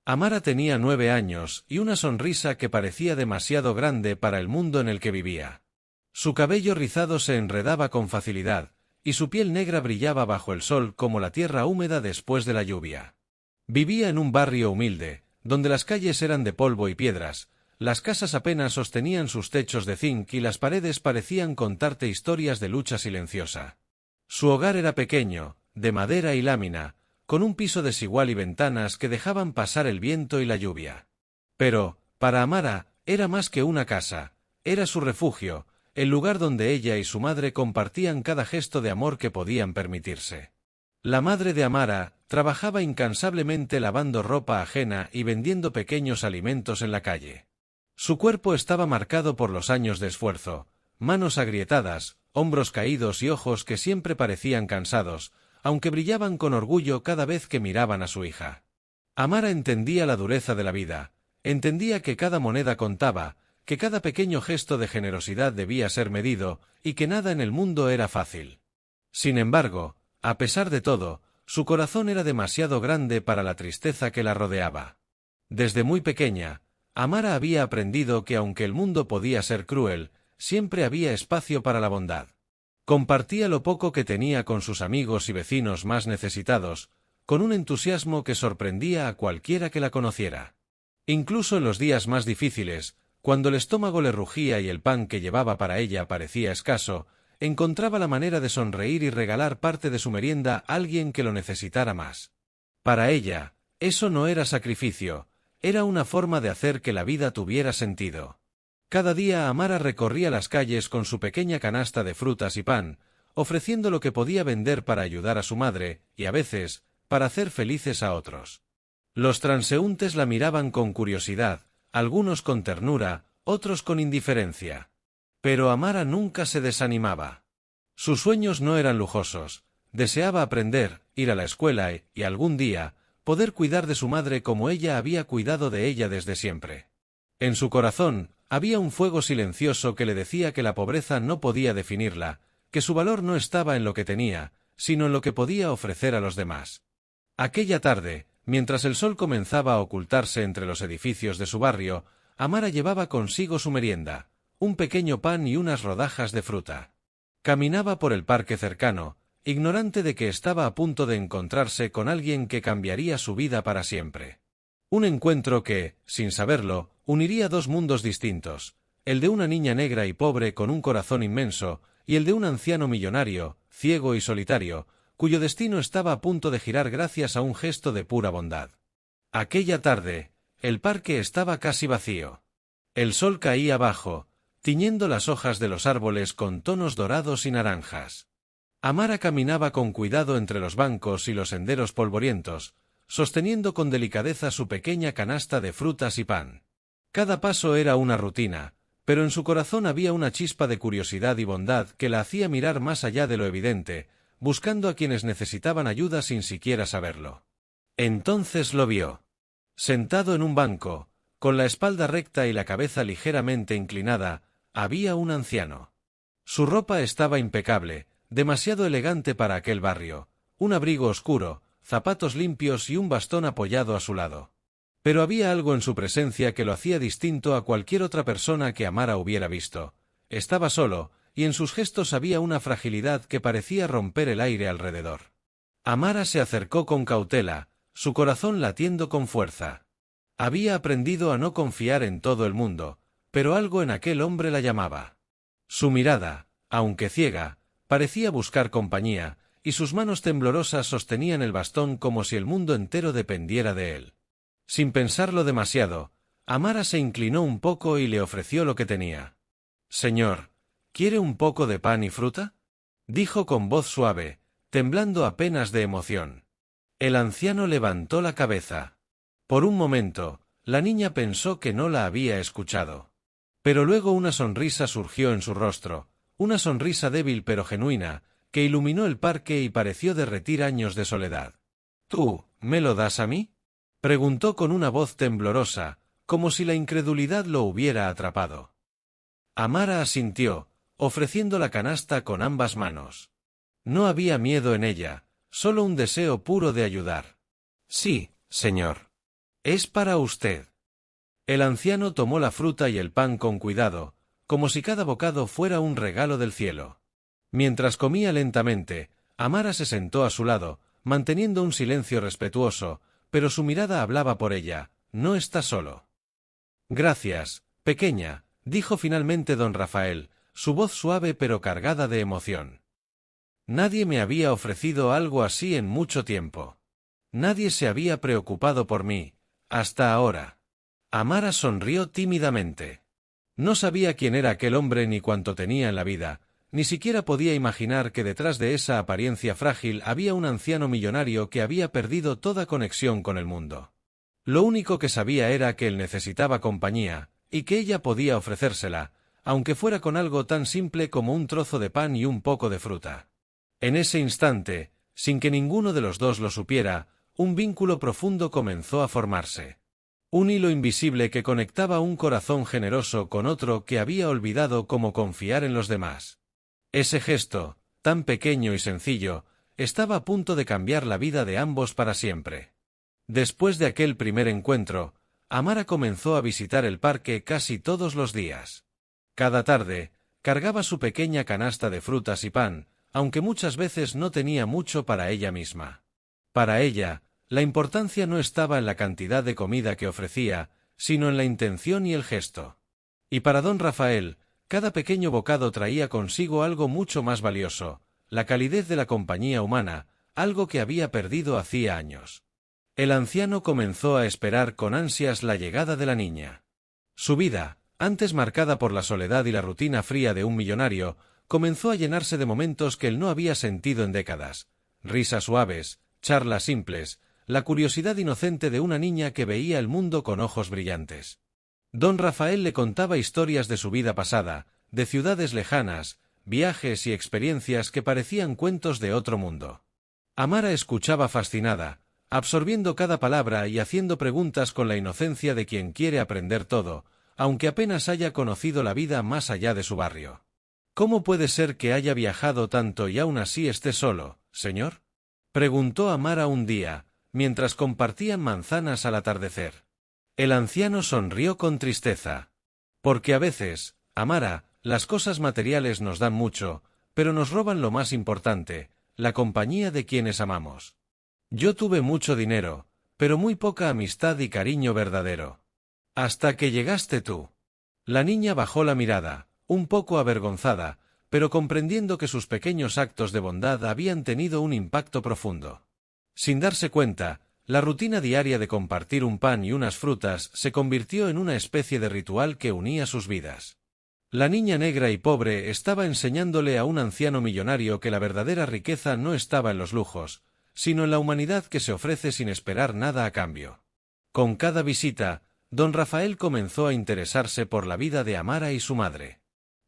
Amara tenía 9 años y una sonrisa que parecía demasiado grande para el mundo en el que vivía. Su cabello rizado se enredaba con facilidad, y su piel negra brillaba bajo el sol como la tierra húmeda después de la lluvia. Vivía en un barrio humilde, donde las calles eran de polvo y piedras, las casas apenas sostenían sus techos de zinc y las paredes parecían contarte historias de lucha silenciosa. Su hogar era pequeño, de madera y lámina, con un piso desigual y ventanas que dejaban pasar el viento y la lluvia. Pero, para Amara, era más que una casa, era su refugio, el lugar donde ella y su madre compartían cada gesto de amor que podían permitirse. La madre de Amara trabajaba incansablemente lavando ropa ajena y vendiendo pequeños alimentos en la calle. Su cuerpo estaba marcado por los años de esfuerzo, manos agrietadas, hombros caídos y ojos que siempre parecían cansados, aunque brillaban con orgullo cada vez que miraban a su hija. Amara entendía la dureza de la vida, entendía que cada moneda contaba, que cada pequeño gesto de generosidad debía ser medido, y que nada en el mundo era fácil. Sin embargo, a pesar de todo, su corazón era demasiado grande para la tristeza que la rodeaba. Desde muy pequeña, Amara había aprendido que aunque el mundo podía ser cruel, siempre había espacio para la bondad. Compartía lo poco que tenía con sus amigos y vecinos más necesitados, con un entusiasmo que sorprendía a cualquiera que la conociera. Incluso en los días más difíciles, cuando el estómago le rugía y el pan que llevaba para ella parecía escaso, encontraba la manera de sonreír y regalar parte de su merienda a alguien que lo necesitara más. Para ella, eso no era sacrificio, era una forma de hacer que la vida tuviera sentido. Cada día Amara recorría las calles con su pequeña canasta de frutas y pan, ofreciendo lo que podía vender para ayudar a su madre, y a veces, para hacer felices a otros. Los transeúntes la miraban con curiosidad, algunos con ternura, otros con indiferencia. Pero Amara nunca se desanimaba. Sus sueños no eran lujosos, deseaba aprender, ir a la escuela y algún día, poder cuidar de su madre como ella había cuidado de ella desde siempre. En su corazón, había un fuego silencioso que le decía que la pobreza no podía definirla, que su valor no estaba en lo que tenía, sino en lo que podía ofrecer a los demás. Aquella tarde, mientras el sol comenzaba a ocultarse entre los edificios de su barrio, Amara llevaba consigo su merienda, un pequeño pan y unas rodajas de fruta. Caminaba por el parque cercano, ignorante de que estaba a punto de encontrarse con alguien que cambiaría su vida para siempre. Un encuentro que, sin saberlo, uniría dos mundos distintos, el de una niña negra y pobre con un corazón inmenso, y el de un anciano millonario, ciego y solitario, cuyo destino estaba a punto de girar gracias a un gesto de pura bondad. Aquella tarde, el parque estaba casi vacío. El sol caía bajo, tiñendo las hojas de los árboles con tonos dorados y naranjas. Amara caminaba con cuidado entre los bancos y los senderos polvorientos, sosteniendo con delicadeza su pequeña canasta de frutas y pan. Cada paso era una rutina, pero en su corazón había una chispa de curiosidad y bondad que la hacía mirar más allá de lo evidente, buscando a quienes necesitaban ayuda sin siquiera saberlo. Entonces lo vio. Sentado en un banco, con la espalda recta y la cabeza ligeramente inclinada, había un anciano. Su ropa estaba impecable, demasiado elegante para aquel barrio, un abrigo oscuro, zapatos limpios y un bastón apoyado a su lado. Pero había algo en su presencia que lo hacía distinto a cualquier otra persona que Amara hubiera visto. Estaba solo, y en sus gestos había una fragilidad que parecía romper el aire alrededor. Amara se acercó con cautela, su corazón latiendo con fuerza. Había aprendido a no confiar en todo el mundo, pero algo en aquel hombre la llamaba. Su mirada, aunque ciega, parecía buscar compañía, y sus manos temblorosas sostenían el bastón como si el mundo entero dependiera de él. Sin pensarlo demasiado, Amara se inclinó un poco y le ofreció lo que tenía. «Señor, ¿quiere un poco de pan y fruta?», dijo con voz suave, temblando apenas de emoción. El anciano levantó la cabeza. Por un momento, la niña pensó que no la había escuchado. Pero luego una sonrisa surgió en su rostro, una sonrisa débil pero genuina, que iluminó el parque y pareció derretir años de soledad. «¿Tú, me lo das a mí?», preguntó con una voz temblorosa, como si la incredulidad lo hubiera atrapado. Amara asintió, ofreciendo la canasta con ambas manos. No había miedo en ella, solo un deseo puro de ayudar. «Sí, señor». Es para usted. El anciano tomó la fruta y el pan con cuidado, como si cada bocado fuera un regalo del cielo. Mientras comía lentamente, Amara se sentó a su lado, manteniendo un silencio respetuoso, pero su mirada hablaba por ella. No está solo. Gracias, pequeña, dijo finalmente don Rafael, su voz suave pero cargada de emoción. Nadie me había ofrecido algo así en mucho tiempo. Nadie se había preocupado por mí, hasta ahora. Amara sonrió tímidamente. No sabía quién era aquel hombre ni cuánto tenía en la vida, ni siquiera podía imaginar que detrás de esa apariencia frágil había un anciano millonario que había perdido toda conexión con el mundo. Lo único que sabía era que él necesitaba compañía, y que ella podía ofrecérsela, aunque fuera con algo tan simple como un trozo de pan y un poco de fruta. En ese instante, sin que ninguno de los dos lo supiera, un vínculo profundo comenzó a formarse. Un hilo invisible que conectaba un corazón generoso con otro que había olvidado cómo confiar en los demás. Ese gesto, tan pequeño y sencillo, estaba a punto de cambiar la vida de ambos para siempre. Después de aquel primer encuentro, Amara comenzó a visitar el parque casi todos los días. Cada tarde, cargaba su pequeña canasta de frutas y pan, aunque muchas veces no tenía mucho para ella misma. Para ella, la importancia no estaba en la cantidad de comida que ofrecía, sino en la intención y el gesto. Y para don Rafael, cada pequeño bocado traía consigo algo mucho más valioso, la calidez de la compañía humana, algo que había perdido hacía años. El anciano comenzó a esperar con ansias la llegada de la niña. Su vida, antes marcada por la soledad y la rutina fría de un millonario, comenzó a llenarse de momentos que él no había sentido en décadas. Risas suaves, charlas simples, la curiosidad inocente de una niña que veía el mundo con ojos brillantes. Don Rafael le contaba historias de su vida pasada, de ciudades lejanas, viajes y experiencias que parecían cuentos de otro mundo. Amara escuchaba fascinada, absorbiendo cada palabra y haciendo preguntas con la inocencia de quien quiere aprender todo, aunque apenas haya conocido la vida más allá de su barrio. ¿Cómo puede ser que haya viajado tanto y aún así esté solo, señor?, preguntó Amara un día, mientras compartían manzanas al atardecer. El anciano sonrió con tristeza. Porque a veces, Amara, las cosas materiales nos dan mucho, pero nos roban lo más importante, la compañía de quienes amamos. Yo tuve mucho dinero, pero muy poca amistad y cariño verdadero. Hasta que llegaste tú. La niña bajó la mirada, un poco avergonzada, pero comprendiendo que sus pequeños actos de bondad habían tenido un impacto profundo. Sin darse cuenta, la rutina diaria de compartir un pan y unas frutas se convirtió en una especie de ritual que unía sus vidas. La niña negra y pobre estaba enseñándole a un anciano millonario que la verdadera riqueza no estaba en los lujos, sino en la humanidad que se ofrece sin esperar nada a cambio. Con cada visita, don Rafael comenzó a interesarse por la vida de Amara y su madre.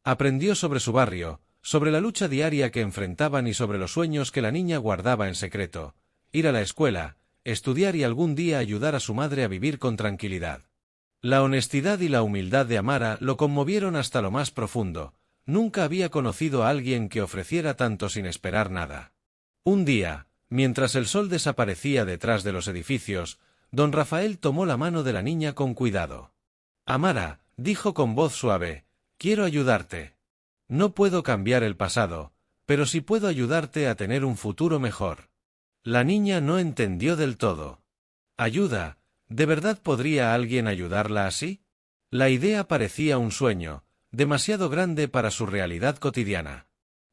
Aprendió sobre su barrio, sobre la lucha diaria que enfrentaban y sobre los sueños que la niña guardaba en secreto: ir a la escuela, estudiar y algún día ayudar a su madre a vivir con tranquilidad. La honestidad y la humildad de Amara lo conmovieron hasta lo más profundo. Nunca había conocido a alguien que ofreciera tanto sin esperar nada. Un día, mientras el sol desaparecía detrás de los edificios, don Rafael tomó la mano de la niña con cuidado. «Amara», dijo con voz suave, «quiero ayudarte. No puedo cambiar el pasado, pero sí puedo ayudarte a tener un futuro mejor». La niña no entendió del todo. «¿Ayuda? ¿De verdad podría alguien ayudarla así?». La idea parecía un sueño, demasiado grande para su realidad cotidiana.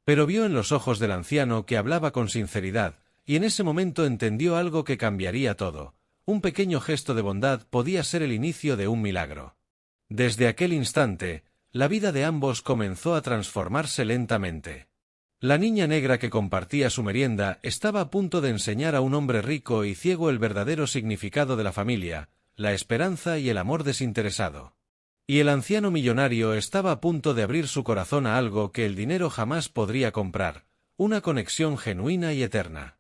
Pero vio en los ojos del anciano que hablaba con sinceridad, y en ese momento entendió algo que cambiaría todo. Un pequeño gesto de bondad podía ser el inicio de un milagro. Desde aquel instante, la vida de ambos comenzó a transformarse lentamente. La niña negra que compartía su merienda estaba a punto de enseñar a un hombre rico y ciego el verdadero significado de la familia, la esperanza y el amor desinteresado. Y el anciano millonario estaba a punto de abrir su corazón a algo que el dinero jamás podría comprar: una conexión genuina y eterna.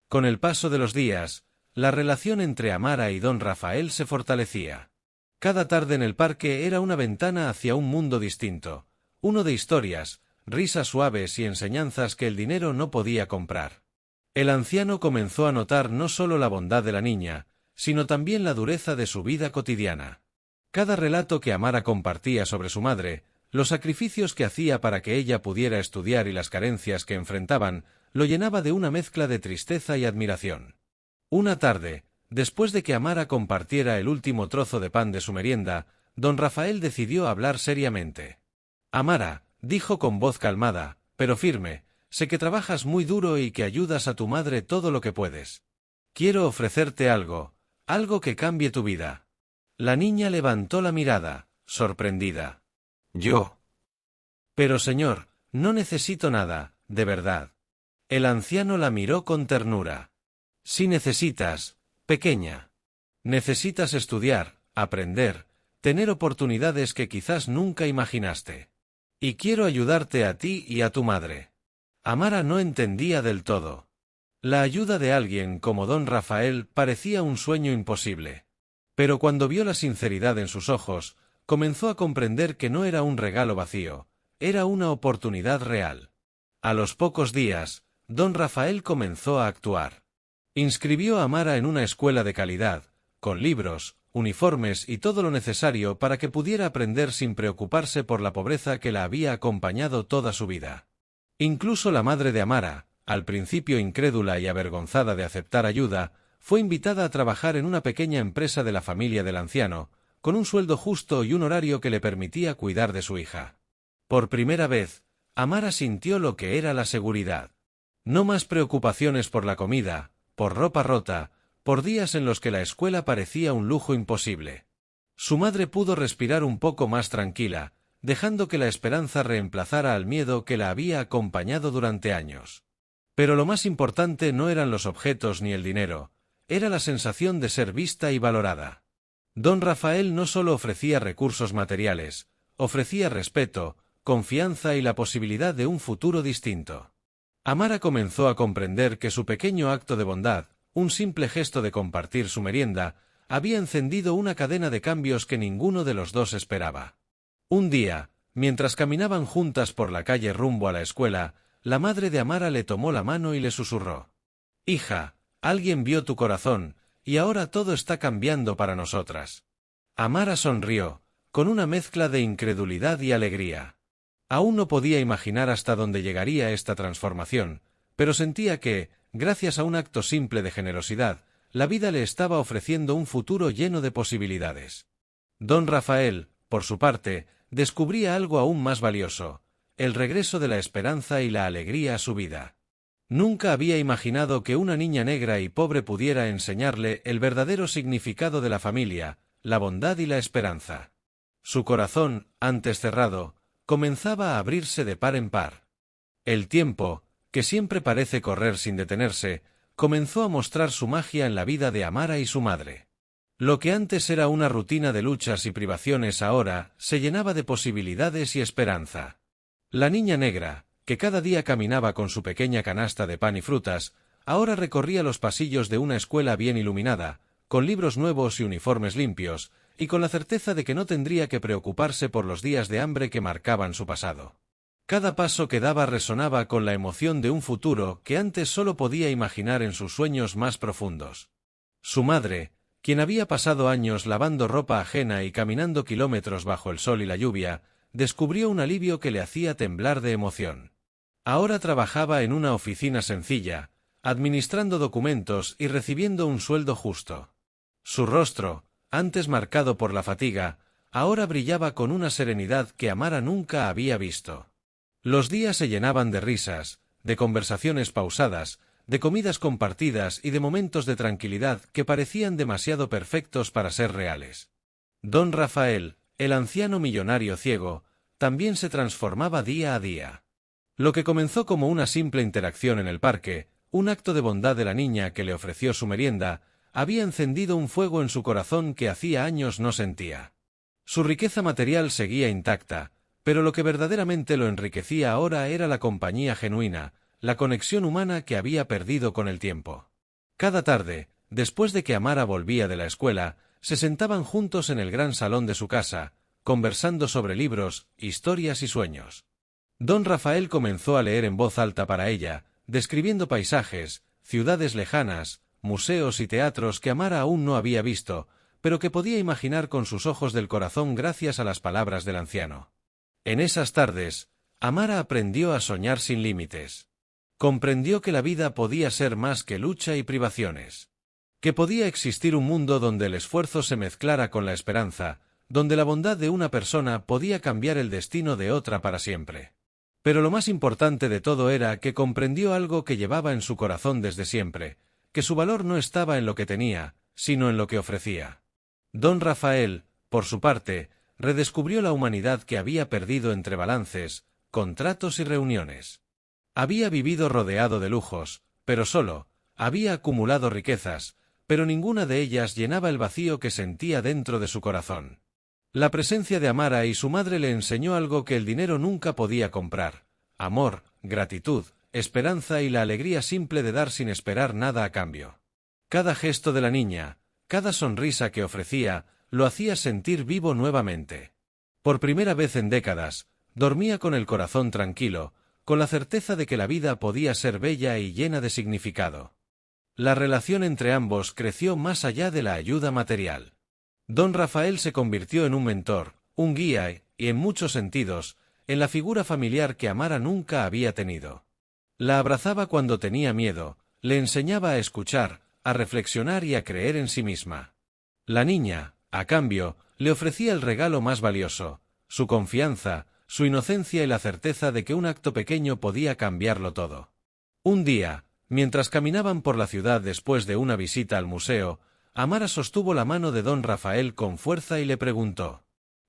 Con el paso de los días, la relación entre Amara y don Rafael se fortalecía. Cada tarde en el parque era una ventana hacia un mundo distinto, uno de historias, risas suaves y enseñanzas que el dinero no podía comprar. El anciano comenzó a notar no solo la bondad de la niña, sino también la dureza de su vida cotidiana. Cada relato que Amara compartía sobre su madre, los sacrificios que hacía para que ella pudiera estudiar y las carencias que enfrentaban, lo llenaba de una mezcla de tristeza y admiración. Una tarde, después de que Amara compartiera el último trozo de pan de su merienda, don Rafael decidió hablar seriamente. «Amara», dijo con voz calmada, pero firme, «sé que trabajas muy duro y que ayudas a tu madre todo lo que puedes. Quiero ofrecerte algo que cambie tu vida». La niña levantó la mirada, sorprendida. «¿Yo? Pero señor, no necesito nada, de verdad». El anciano la miró con ternura. «Sí necesitas, pequeña. Necesitas estudiar, aprender, tener oportunidades que quizás nunca imaginaste. Y quiero ayudarte a ti y a tu madre». Amara no entendía del todo. La ayuda de alguien como don Rafael parecía un sueño imposible. Pero cuando vio la sinceridad en sus ojos, comenzó a comprender que no era un regalo vacío, era una oportunidad real. A los pocos días, don Rafael comenzó a actuar. Inscribió a Amara en una escuela de calidad, con libros, uniformes y todo lo necesario para que pudiera aprender sin preocuparse por la pobreza que la había acompañado toda su vida. Incluso la madre de Amara, al principio incrédula y avergonzada de aceptar ayuda, fue invitada a trabajar en una pequeña empresa de la familia del anciano, con un sueldo justo y un horario que le permitía cuidar de su hija. Por primera vez, Amara sintió lo que era la seguridad. No más preocupaciones por la comida, por ropa rota, por días en los que la escuela parecía un lujo imposible. Su madre pudo respirar un poco más tranquila, dejando que la esperanza reemplazara al miedo que la había acompañado durante años. Pero lo más importante no eran los objetos ni el dinero, era la sensación de ser vista y valorada. Don Rafael no solo ofrecía recursos materiales, ofrecía respeto, confianza y la posibilidad de un futuro distinto. Amara comenzó a comprender que su pequeño acto de bondad, un simple gesto de compartir su merienda, había encendido una cadena de cambios que ninguno de los dos esperaba. Un día, mientras caminaban juntas por la calle rumbo a la escuela, la madre de Amara le tomó la mano y le susurró: «Hija, alguien vio tu corazón, y ahora todo está cambiando para nosotras». Amara sonrió, con una mezcla de incredulidad y alegría. Aún no podía imaginar hasta dónde llegaría esta transformación, pero sentía que, gracias a un acto simple de generosidad, la vida le estaba ofreciendo un futuro lleno de posibilidades. Don Rafael, por su parte, descubría algo aún más valioso: el regreso de la esperanza y la alegría a su vida. Nunca había imaginado que una niña negra y pobre pudiera enseñarle el verdadero significado de la familia, la bondad y la esperanza. Su corazón, antes cerrado, comenzaba a abrirse de par en par. El tiempo, que siempre parece correr sin detenerse, comenzó a mostrar su magia en la vida de Amara y su madre. Lo que antes era una rutina de luchas y privaciones ahora se llenaba de posibilidades y esperanza. La niña negra, que cada día caminaba con su pequeña canasta de pan y frutas, ahora recorría los pasillos de una escuela bien iluminada, con libros nuevos y uniformes limpios, y con la certeza de que no tendría que preocuparse por los días de hambre que marcaban su pasado. Cada paso que daba resonaba con la emoción de un futuro que antes solo podía imaginar en sus sueños más profundos. Su madre, quien había pasado años lavando ropa ajena y caminando kilómetros bajo el sol y la lluvia, descubrió un alivio que le hacía temblar de emoción. Ahora trabajaba en una oficina sencilla, administrando documentos y recibiendo un sueldo justo. Su rostro, antes marcado por la fatiga, ahora brillaba con una serenidad que Amara nunca había visto. Los días se llenaban de risas, de conversaciones pausadas, de comidas compartidas y de momentos de tranquilidad que parecían demasiado perfectos para ser reales. Don Rafael, el anciano millonario ciego, también se transformaba día a día. Lo que comenzó como una simple interacción en el parque, un acto de bondad de la niña que le ofreció su merienda, había encendido un fuego en su corazón que hacía años no sentía. Su riqueza material seguía intacta, pero lo que verdaderamente lo enriquecía ahora era la compañía genuina, la conexión humana que había perdido con el tiempo. Cada tarde, después de que Amara volvía de la escuela, se sentaban juntos en el gran salón de su casa, conversando sobre libros, historias y sueños. Don Rafael comenzó a leer en voz alta para ella, describiendo paisajes, ciudades lejanas, museos y teatros que Amara aún no había visto, pero que podía imaginar con sus ojos del corazón gracias a las palabras del anciano. En esas tardes, Amara aprendió a soñar sin límites. Comprendió que la vida podía ser más que lucha y privaciones. Que podía existir un mundo donde el esfuerzo se mezclara con la esperanza, donde la bondad de una persona podía cambiar el destino de otra para siempre. Pero lo más importante de todo era que comprendió algo que llevaba en su corazón desde siempre, que su valor no estaba en lo que tenía, sino en lo que ofrecía. Don Rafael, por su parte, redescubrió la humanidad que había perdido entre balances, contratos y reuniones. Había vivido rodeado de lujos, pero solo, había acumulado riquezas, pero ninguna de ellas llenaba el vacío que sentía dentro de su corazón. La presencia de Amara y su madre le enseñó algo que el dinero nunca podía comprar: amor, gratitud, esperanza y la alegría simple de dar sin esperar nada a cambio. Cada gesto de la niña, cada sonrisa que ofrecía, lo hacía sentir vivo nuevamente. Por primera vez en décadas, dormía con el corazón tranquilo, con la certeza de que la vida podía ser bella y llena de significado. La relación entre ambos creció más allá de la ayuda material. Don Rafael se convirtió en un mentor, un guía y, en muchos sentidos, en la figura familiar que Amara nunca había tenido. La abrazaba cuando tenía miedo, le enseñaba a escuchar, a reflexionar y a creer en sí misma. La niña, a cambio, le ofrecía el regalo más valioso: su confianza, su inocencia y la certeza de que un acto pequeño podía cambiarlo todo. Un día, mientras caminaban por la ciudad después de una visita al museo, Amara sostuvo la mano de don Rafael con fuerza y le preguntó: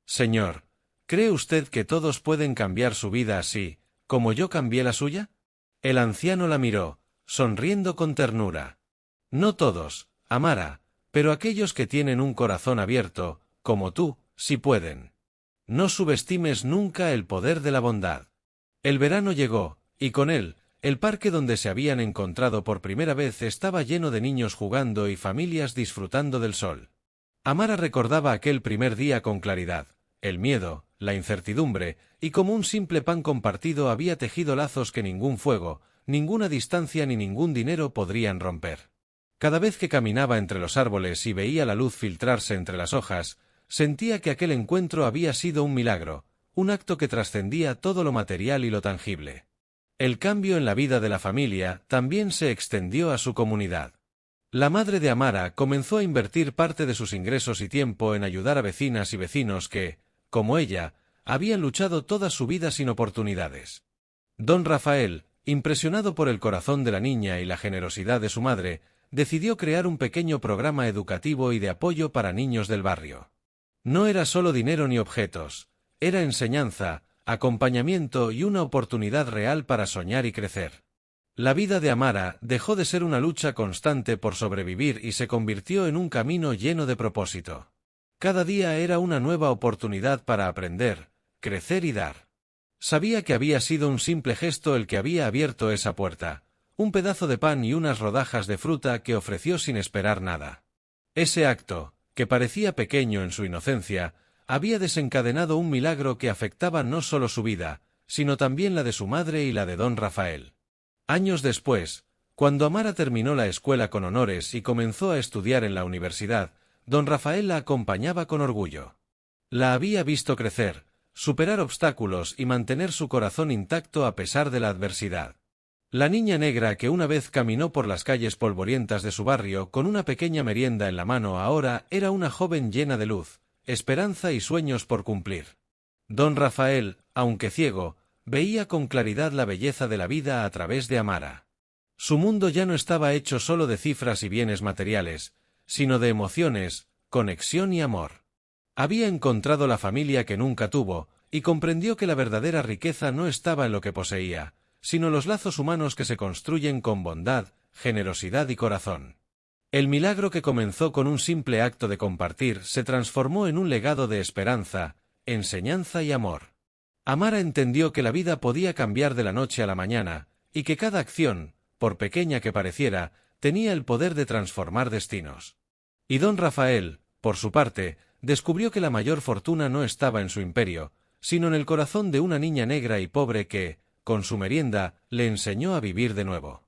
«Señor, ¿cree usted que todos pueden cambiar su vida así, como yo cambié la suya?» El anciano la miró, sonriendo con ternura. «No todos, Amara, pero aquellos que tienen un corazón abierto, como tú, sí pueden. No subestimes nunca el poder de la bondad». El verano llegó, y con él, el parque donde se habían encontrado por primera vez estaba lleno de niños jugando y familias disfrutando del sol. Amara recordaba aquel primer día con claridad: el miedo, la incertidumbre, y como un simple pan compartido había tejido lazos que ningún fuego, ninguna distancia ni ningún dinero podrían romper. Cada vez que caminaba entre los árboles y veía la luz filtrarse entre las hojas, sentía que aquel encuentro había sido un milagro, un acto que trascendía todo lo material y lo tangible. El cambio en la vida de la familia también se extendió a su comunidad. La madre de Amara comenzó a invertir parte de sus ingresos y tiempo en ayudar a vecinas y vecinos que, como ella, habían luchado toda su vida sin oportunidades. Don Rafael, impresionado por el corazón de la niña y la generosidad de su madre, decidió crear un pequeño programa educativo y de apoyo para niños del barrio. No era solo dinero ni objetos, era enseñanza, acompañamiento y una oportunidad real para soñar y crecer. La vida de Amara dejó de ser una lucha constante por sobrevivir y se convirtió en un camino lleno de propósito. Cada día era una nueva oportunidad para aprender, crecer y dar. Sabía que había sido un simple gesto el que había abierto esa puerta, un pedazo de pan y unas rodajas de fruta que ofreció sin esperar nada. Ese acto, que parecía pequeño en su inocencia, había desencadenado un milagro que afectaba no solo su vida, sino también la de su madre y la de don Rafael. Años después, cuando Amara terminó la escuela con honores y comenzó a estudiar en la universidad, don Rafael la acompañaba con orgullo. La había visto crecer, superar obstáculos y mantener su corazón intacto a pesar de la adversidad. La niña negra que una vez caminó por las calles polvorientas de su barrio con una pequeña merienda en la mano ahora era una joven llena de luz, esperanza y sueños por cumplir. Don Rafael, aunque ciego, veía con claridad la belleza de la vida a través de Amara. Su mundo ya no estaba hecho solo de cifras y bienes materiales, sino de emociones, conexión y amor. Había encontrado la familia que nunca tuvo, y comprendió que la verdadera riqueza no estaba en lo que poseía, sino los lazos humanos que se construyen con bondad, generosidad y corazón. El milagro que comenzó con un simple acto de compartir se transformó en un legado de esperanza, enseñanza y amor. Amara entendió que la vida podía cambiar de la noche a la mañana, y que cada acción, por pequeña que pareciera, tenía el poder de transformar destinos. Y don Rafael, por su parte, descubrió que la mayor fortuna no estaba en su imperio, sino en el corazón de una niña negra y pobre que, con su merienda, le enseñó a vivir de nuevo.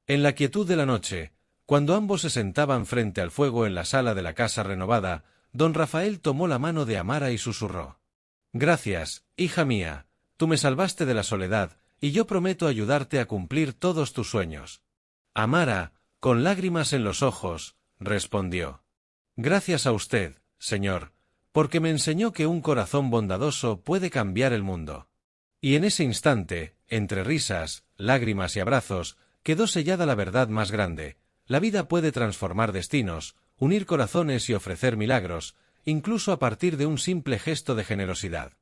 En la quietud de la noche, Cuando ambos se sentaban frente al fuego en la sala de la casa renovada, don Rafael tomó la mano de Amara y susurró: «Gracias, hija mía, tú me salvaste de la soledad, y yo prometo ayudarte a cumplir todos tus sueños». Amara, con lágrimas en los ojos, respondió: «Gracias a usted, señor, porque me enseñó que un corazón bondadoso puede cambiar el mundo». Y en ese instante, entre risas, lágrimas y abrazos, quedó sellada la verdad más grande: la vida puede transformar destinos, unir corazones y ofrecer milagros, incluso a partir de un simple gesto de generosidad.